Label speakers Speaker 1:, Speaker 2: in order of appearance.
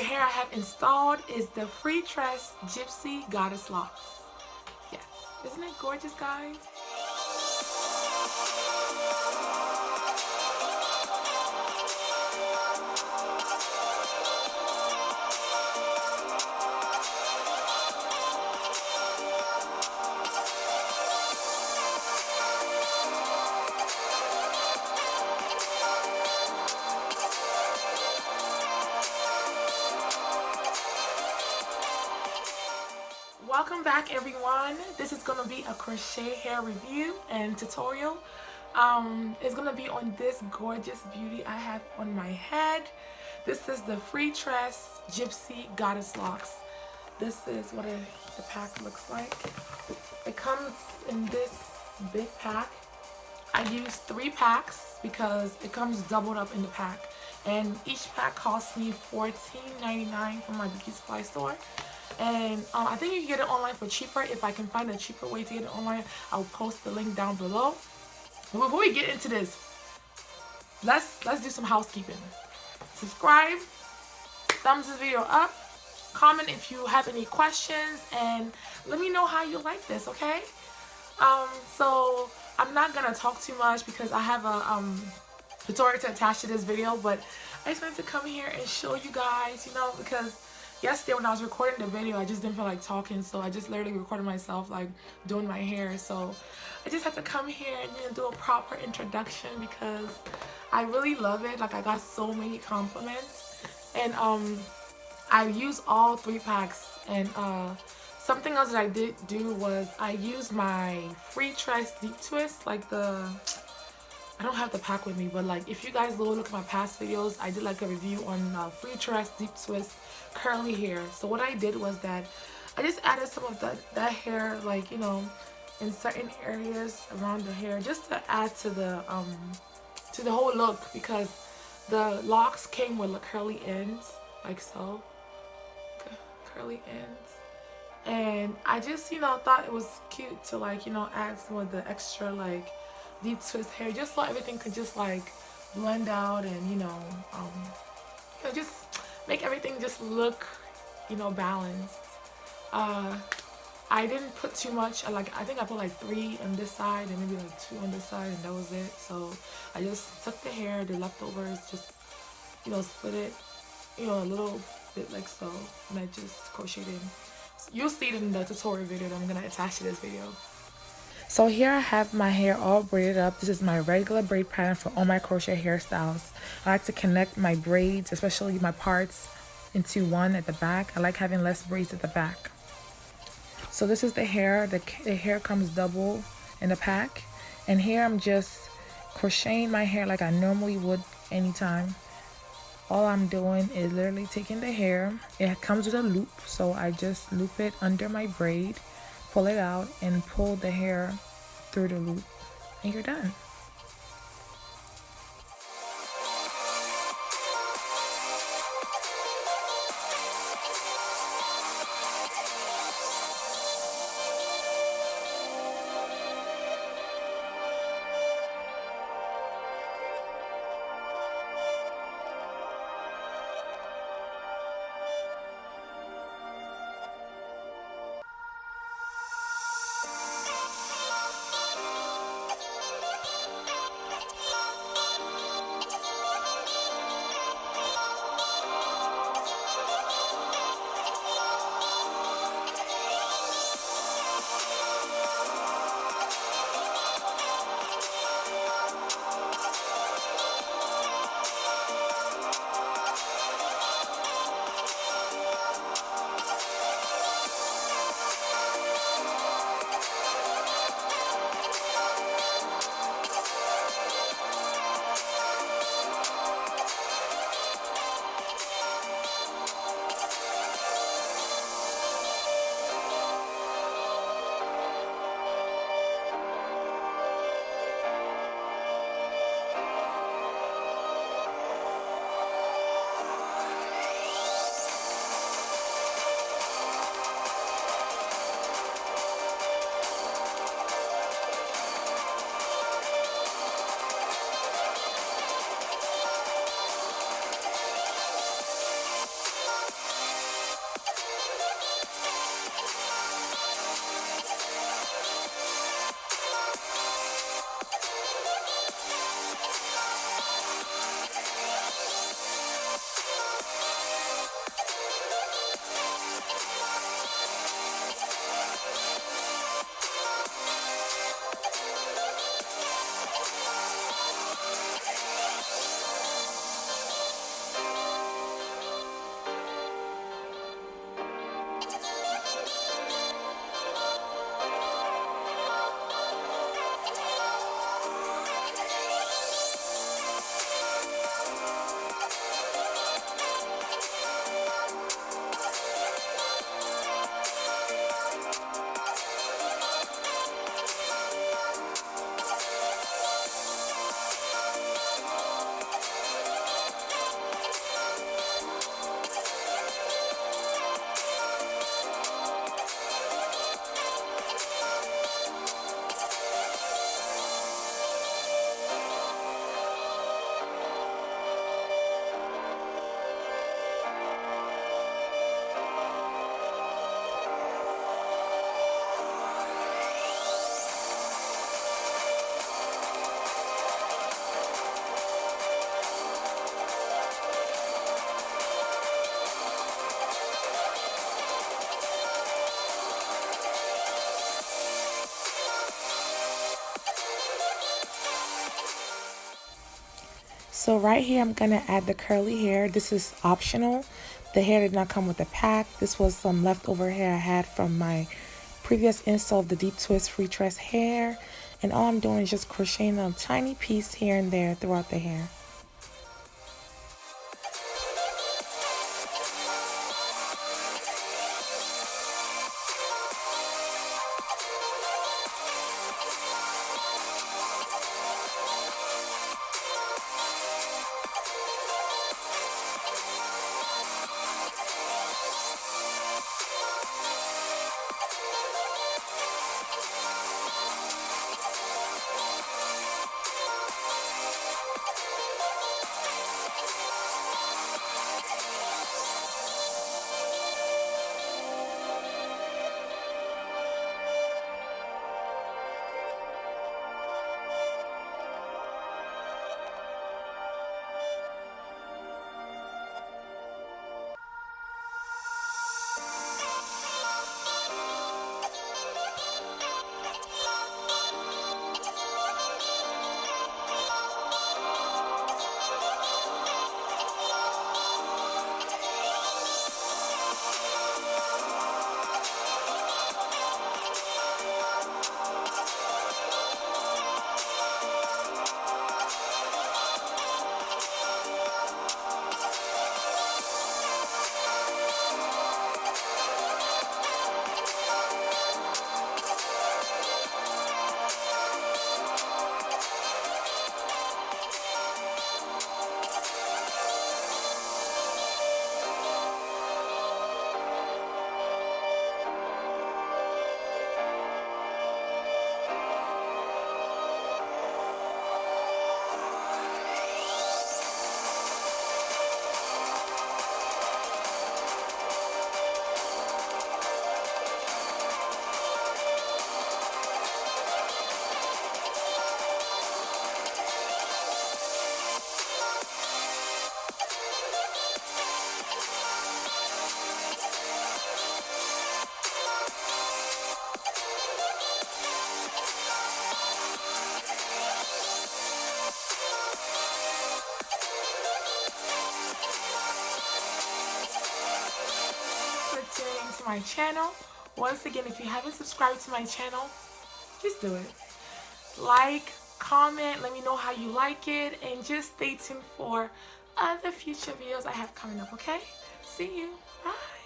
Speaker 1: hair I have installed is the Freetress Gypsy Goddess Locs. Yes, isn't it gorgeous, guys? Welcome back, everyone. This is gonna be a crochet hair review and tutorial. It's gonna be on this gorgeous beauty I have on my head. This is the Freetress Gypsy Goddess Locs. This is what the pack looks like. It comes in this big pack. I use 3 packs because it comes doubled up in the pack, and each pack costs me $14.99 from my beauty supply store. And I think you can get it online for cheaper. If I can find a cheaper way to get it online, I'll post the link down below. But before we get into this, let's do some housekeeping. Subscribe, thumbs this video up, comment if you have any questions, and let me know how you like this, okay? So I'm not gonna talk too much because I have a tutorial to attach to this video, but I just wanted to come here and show you guys, you know, because yesterday when I was recording the video, I just didn't feel like talking, so I just literally recorded myself like doing my hair. So I just had to come here and do a proper introduction because I really love it. Like, I got so many compliments, and I used all 3 packs. And something else that I did do was I used my Freetress Deep Twist, like I don't have the pack with me, but like if you guys go look at my past videos, I did like a review on Freetress Deep Twist curly hair. So what I did was that I just added some of that hair, like, you know, in certain areas around the hair, just to add to the whole look, because the locks came with like curly ends, like so, curly ends. And I just, you know, thought it was cute to, like, you know, add some of the extra like deep twist hair, just so everything could just like blend out, and you know, just make everything just look, you know, balanced. I didn't put too much. I think I put like 3 on this side and maybe like 2 on this side, and that was it. So I just took the hair, the leftovers, just, you know, split it, you know, a little bit like so, and I just crocheted. You'll see it in the tutorial video that I'm gonna attach to this video. So here I have my hair all braided up. This is my regular braid pattern for all my crochet hairstyles. I like to connect my braids, especially my parts, into one at the back. I like having less braids at the back. So this is the hair. The hair comes double in the pack. And here I'm just crocheting my hair like I normally would anytime. All I'm doing is literally taking the hair. It comes with a loop, so I just loop it under my braid, pull it out, and pull the hair through the loop, and you're done. So right here, I'm gonna add the curly hair. This is optional. The hair did not come with the pack. This was some leftover hair I had from my previous install of the deep twist Freetress hair. And all I'm doing is just crocheting a tiny piece here and there throughout the hair. For tuning to my channel. Once again, if you haven't subscribed to my channel, just do it. Like, comment, let me know how you like it, and just stay tuned for other future videos I have coming up, okay? See you. Bye.